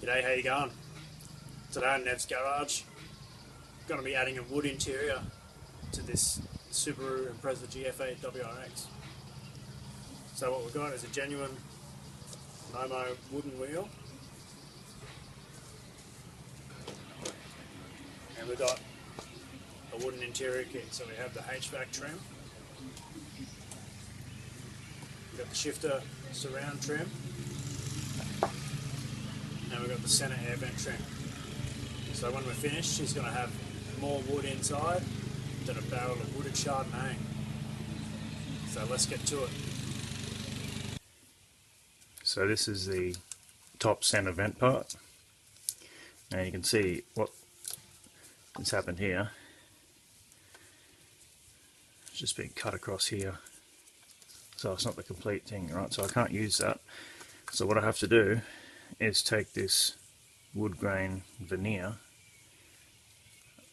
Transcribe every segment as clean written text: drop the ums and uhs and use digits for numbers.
G'day, how you going? Today in Nev's garage, going to be adding a wood interior to this Subaru Impreza GF8 WRX. So what we've got is a genuine Momo wooden wheel, and we've got a wooden interior kit. So we have the HVAC trim, we've got the shifter surround trim, and we've got the centre air vent trim. So when we're finished, she's going to have more wood inside than a barrel of wooded Chardonnay. So let's get to it. So this is the top centre vent part. Now you can see what has happened here. It's just been cut across here. So it's not the complete thing, right? So I can't use that. So what I have to do is take this wood grain veneer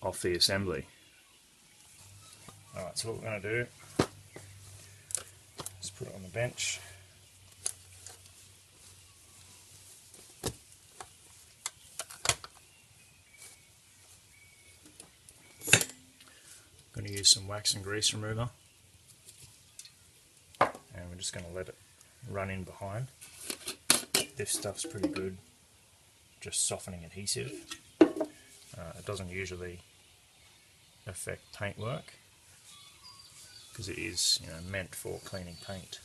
off the assembly. Alright, so what we're going to do is put it on the bench. I'm going to use some wax and grease remover, and we're just going to let it run in behind. This stuff's pretty good, just softening adhesive. It doesn't usually affect paintwork because it is, meant for cleaning paint.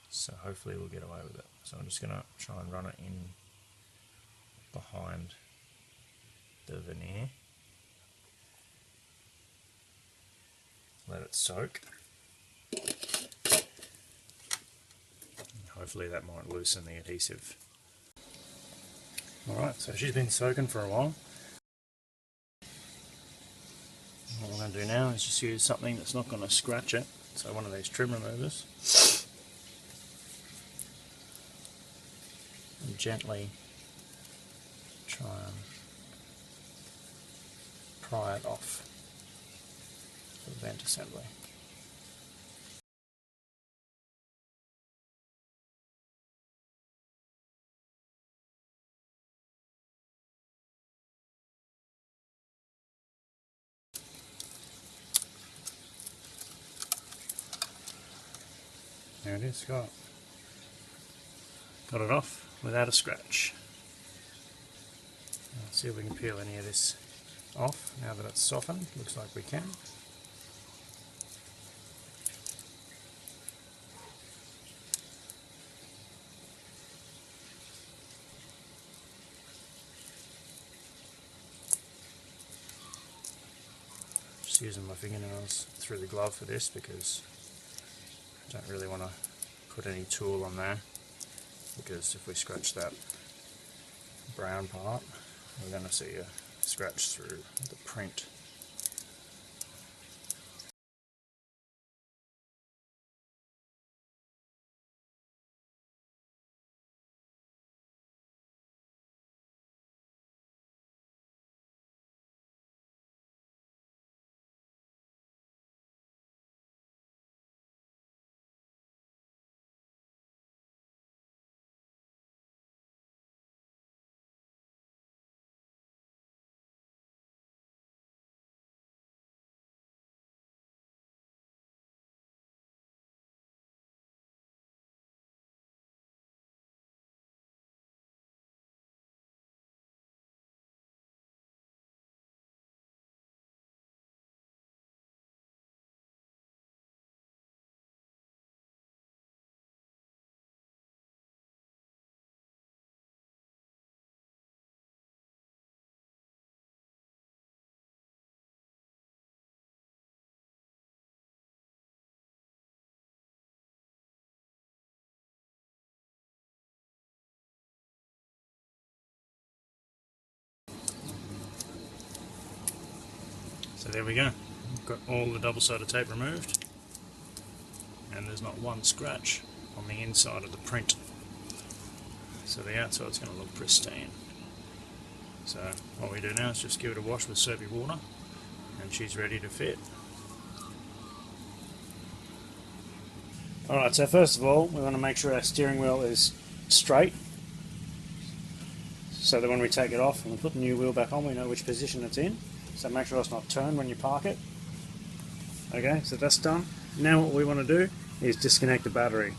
So hopefully we'll get away with it. So I'm just going to try and run it in behind the veneer. Let it soak. Hopefully that might loosen the adhesive. Alright, so she's been soaking for a while. What I'm going to do now is just use something that's not going to scratch it. So one of these trim removers. And gently try and pry it off the vent assembly. There it is, got it off without a scratch. Let's see if we can peel any of this off now that it's softened. Looks like we can. Just using my fingernails through the glove for this because I don't really want to put any tool on there, because if we scratch that brown part, we're going to see a scratch through the print. So there we go, we've got all the double-sided tape removed, and there's not one scratch on the inside of the print. So the outside's going to look pristine. So what we do now is just give it a wash with soapy water, and she's ready to fit. Alright, so first of all, we want to make sure our steering wheel is straight, so that when we take it off and we put the new wheel back on, we know which position it's in. So make sure it's not turned when you park it. Okay, so that's done. Now what we want to do is disconnect the battery,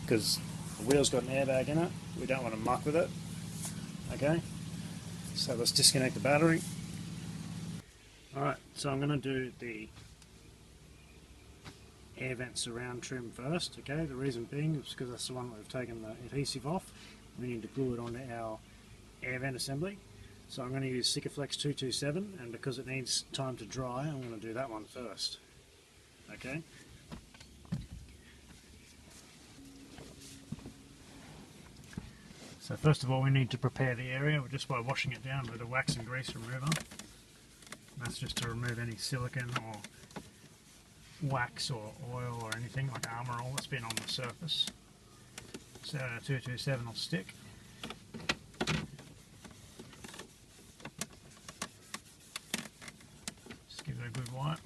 because the wheel's got an airbag in it. We don't want to muck with it. Okay, so let's disconnect the battery. Alright, so I'm going to do the air vent surround trim first. Okay, the reason being is because that's the one we've taken the adhesive off. We need to glue it onto our air vent assembly. So I'm going to use Sikaflex 227, and because it needs time to dry, I'm going to do that one first. Okay. So first of all, we need to prepare the area just by washing it down with a wax and grease remover. That's just to remove any silicone or wax or oil or anything like armour oil that's been on the surface. So 227 will stick. Just give it a good wipe,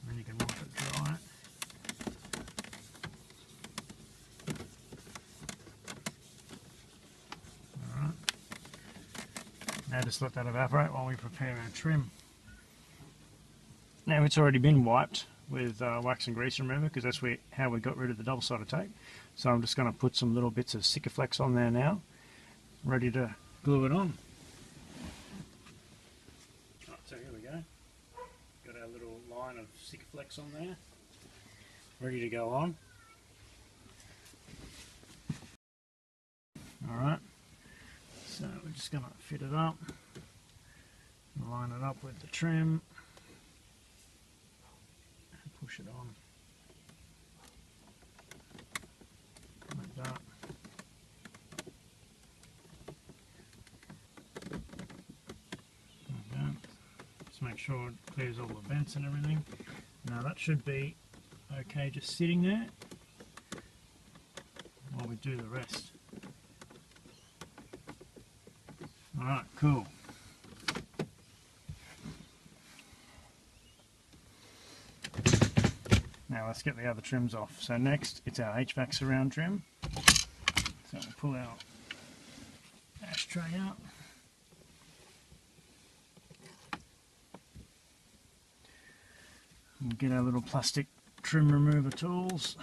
and then you can wipe it dry. Alright. Now just let that evaporate while we prepare our trim. Now it's already been wiped with wax and grease remover, because that's how we got rid of the double-sided tape. So I'm just going to put some little bits of Sikaflex on there now, ready to glue it on. Right, so here we go. Got our little line of Sikaflex on there, ready to go on. Alright, so we're just going to fit it up, line it up with the trim. Push it on like that. Like that. Just make sure it clears all the vents and everything. Now that should be okay just sitting there while we do the rest. Alright, cool. Now let's get the other trims off. So next, it's our HVAC surround trim. So we'll pull our ashtray out. We'll get our little plastic trim remover tools.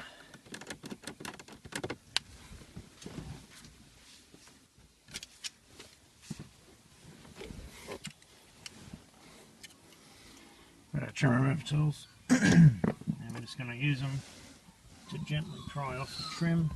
Got our trim remover tools. And we're just going to use them to gently pry off the trim.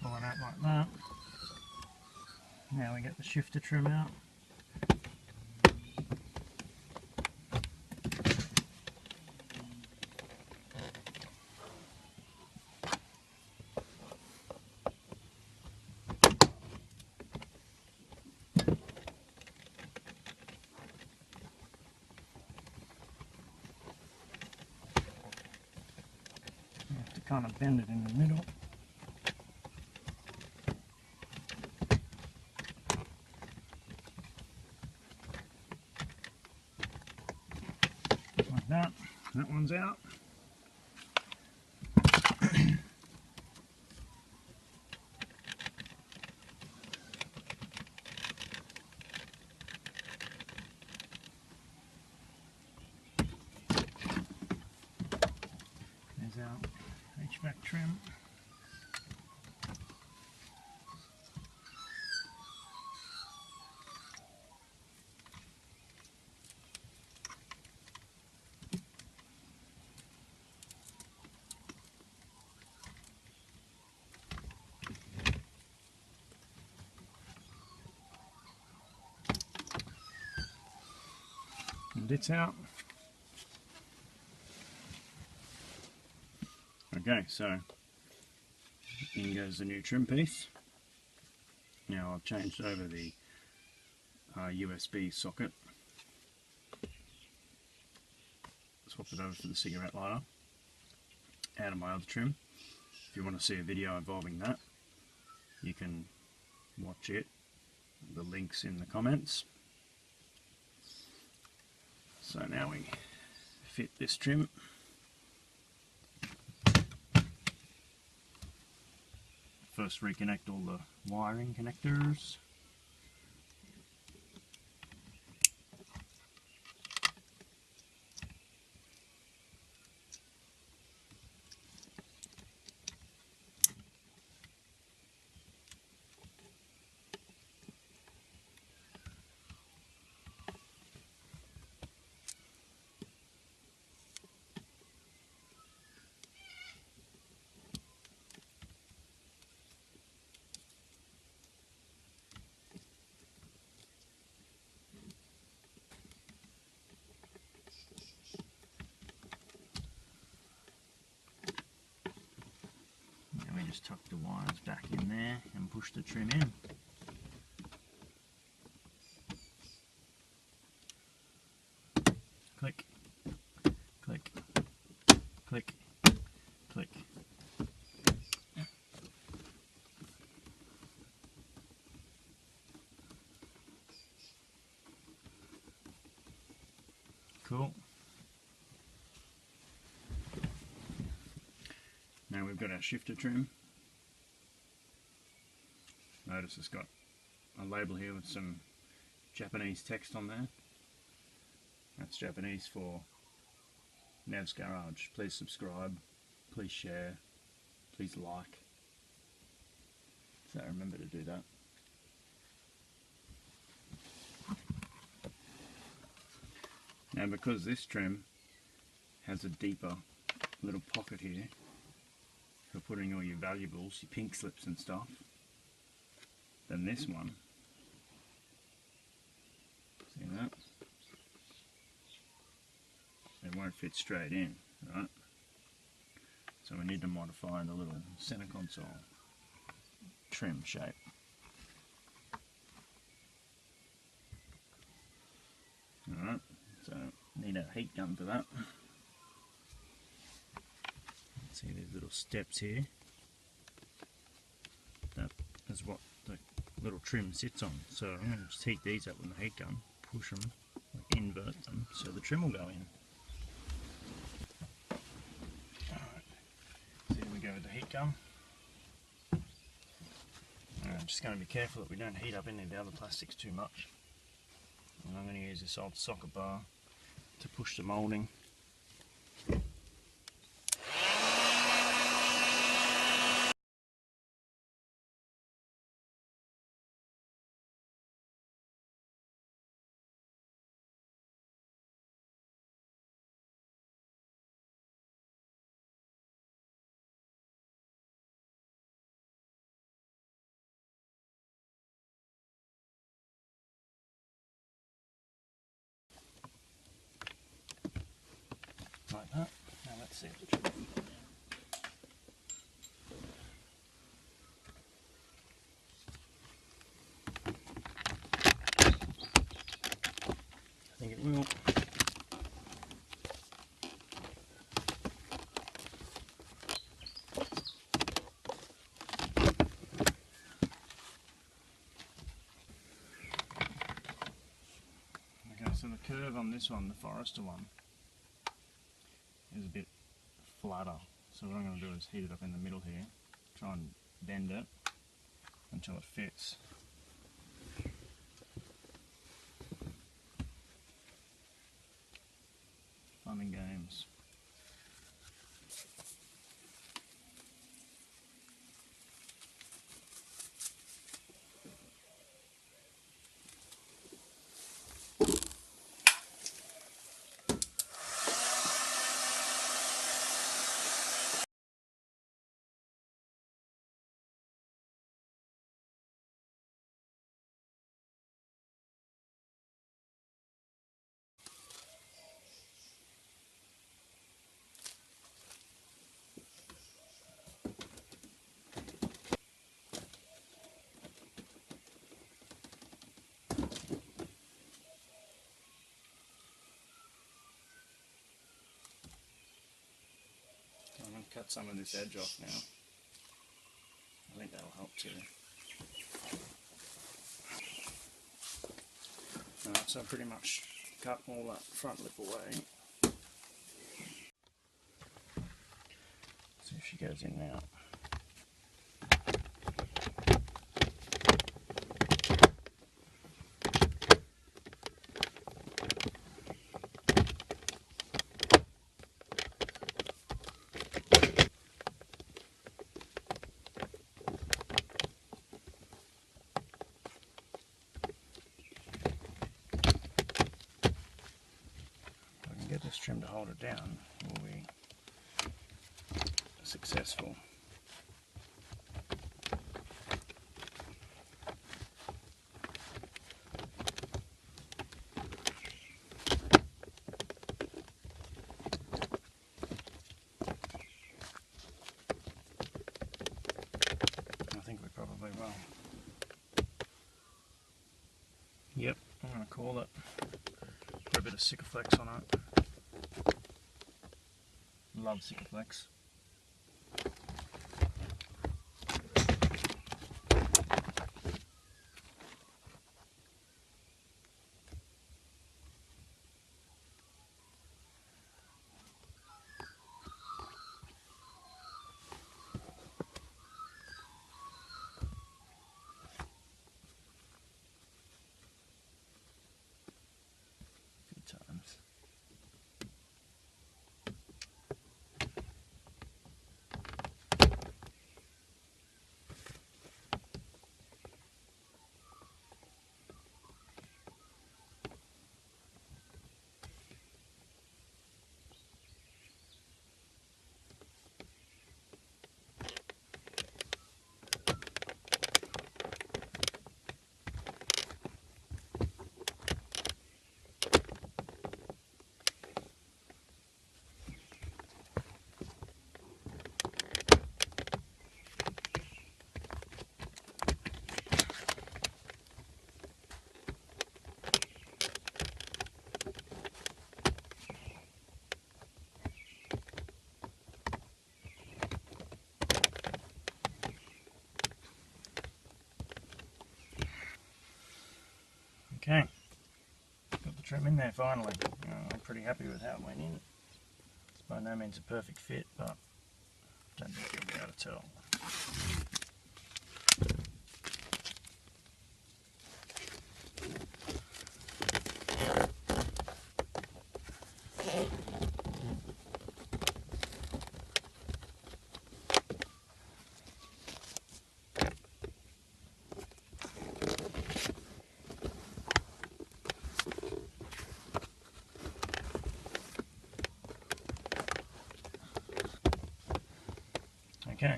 Pull it out like that. Now we get the shifter trim out. You have to kind of bend it in the middle. Like that. That one's out. There's our HVAC trim. And it's out. Okay, so In goes the new trim piece. Now I've changed over the USB socket. Swapped it over for the cigarette lighter out of my other trim. If you want to see a video involving that, you can watch it. The link's in the comments. So now we fit this trim. First reconnect all the wiring connectors. Just tuck the wires back in there and push the trim in. Click, click, click, click. Cool. Now we've got our shifter trim. Notice it's got a label here with some Japanese text on there. That's Japanese for Nev's Garage. Please subscribe, please share, please like. So remember to do that. Now because this trim has a deeper little pocket here for putting all your valuables, your pink slips and stuff, than this one. See that? It won't fit straight in, right? So we need to modify the little center console trim shape. Alright, so need a heat gun for that. See these little steps here? That is what the little trim sits on. So I'm going to just heat these up with the heat gun, push them, invert them, so the trim will go in. Alright, so here we go with the heat gun. I'm just going to be careful that we don't heat up any of the other plastics too much. And I'm going to use this old socket bar to push the moulding. Like that. Now let's see if the trim will go in. I think it will. Okay, so the curve on this one, the Forester one, is a bit flatter, so what I'm going to do is heat it up in the middle here, try and bend it until it fits. Fun and games. cut some of this edge off now. I think that'll help too. Alright, so I pretty much cut all that front lip away. See if she goes in now. Get this trim to hold it down, will be successful. I think we probably will. Yep, I'm going to call it. Put a bit of Sikaflex on it. Love Sikaflex. A few times. Okay, got the trim in there finally. I'm pretty happy with how it went in. It's by no means a perfect fit, but I don't think you'll be able to tell. Okay,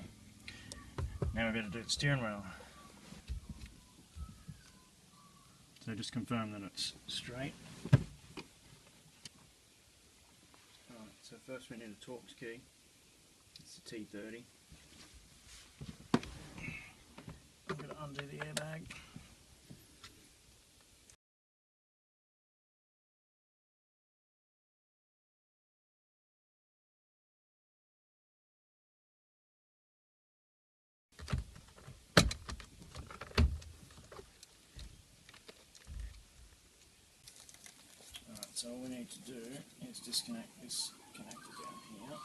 now we've got to do the steering wheel. So just confirm that it's straight. Alright, so first we need a Torx key. It's the T30. I'm going to undo the airbag. So all we need to do is disconnect this connector down here.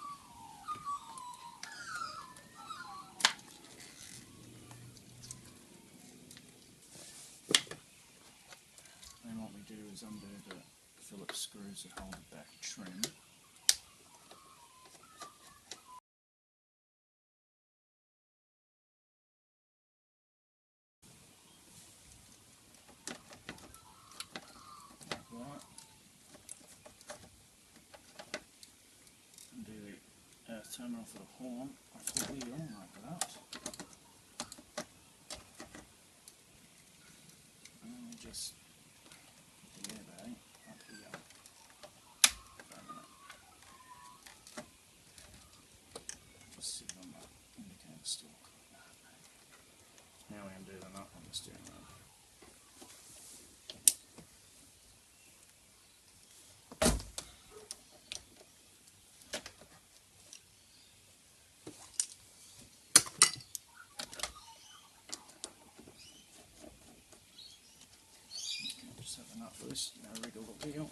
Then what we do is undo the Phillips screws that hold the back trim. Terminal for the horn off the wheel like that. And then we just put the airbag up here for a minute. Just sit on that indicator stalk like that. Now we undo the nut on the steering wheel. this, wriggle the wheel.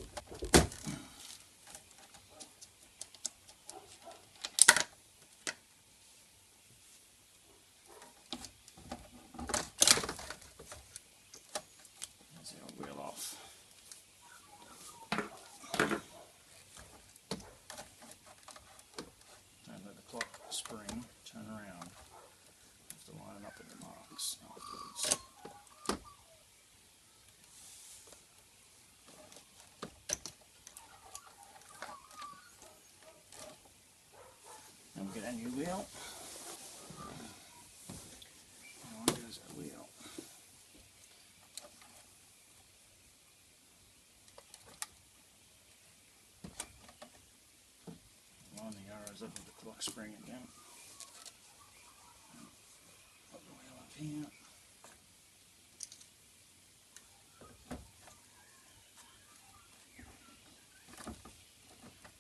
There's our wheel off. Don't let the clock spring turn around. Have to line it up with the marks afterwards. And we'll get our new wheel. And on goes our wheel. Line the arrows up with the clock spring again. Put the wheel up here.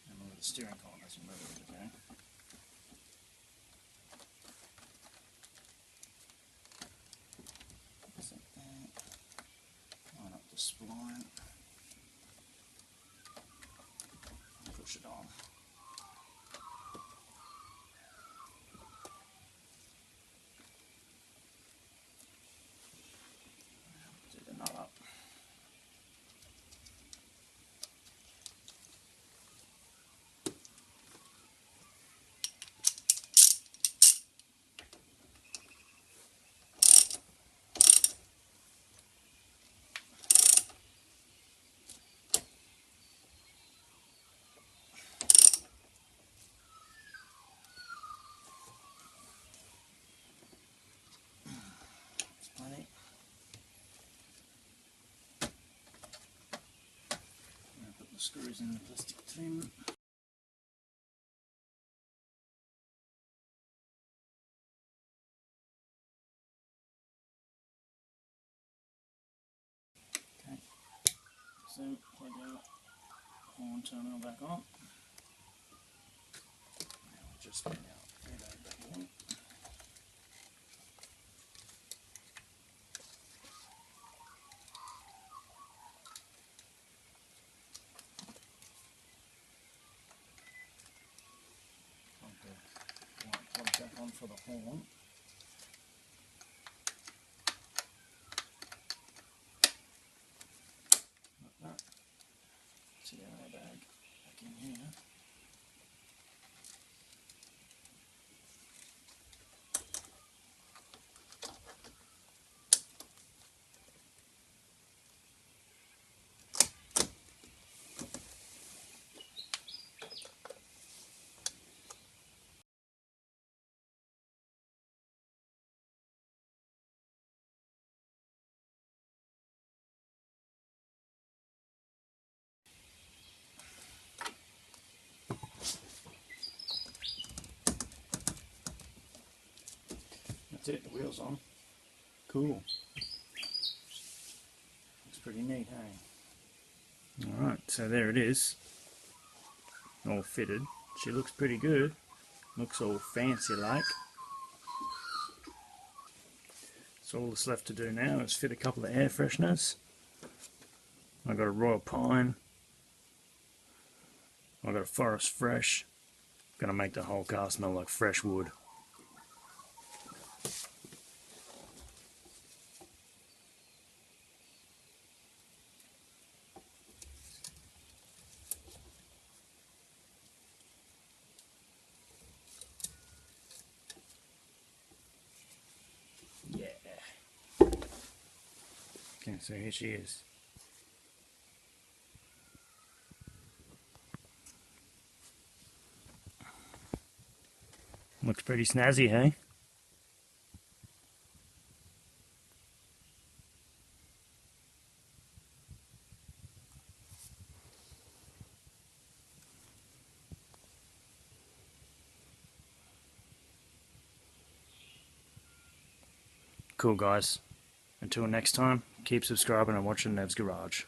And move the steering column as you move it, okay? Just like that. Line up the spline. And push it on. Do the nut up. Plenty. Put the screws in the plastic trim. Okay, so plug our horn terminal back on. Now just bring out back in. Plug back on for the horn. Like that. See our airbag back in here. That's it, the wheel's on. Cool. Looks pretty neat, hey? Alright, so there it is. All fitted. She looks pretty good. Looks all fancy like. So all that's left to do now is fit a couple of air fresheners. I got a Royal Pine. I got a Forest Fresh. Gonna make the whole car smell like fresh wood. Yeah. Okay, so here she is. Looks pretty snazzy, hey? Cool, guys. Until next time, keep subscribing and watching Nev's Garage.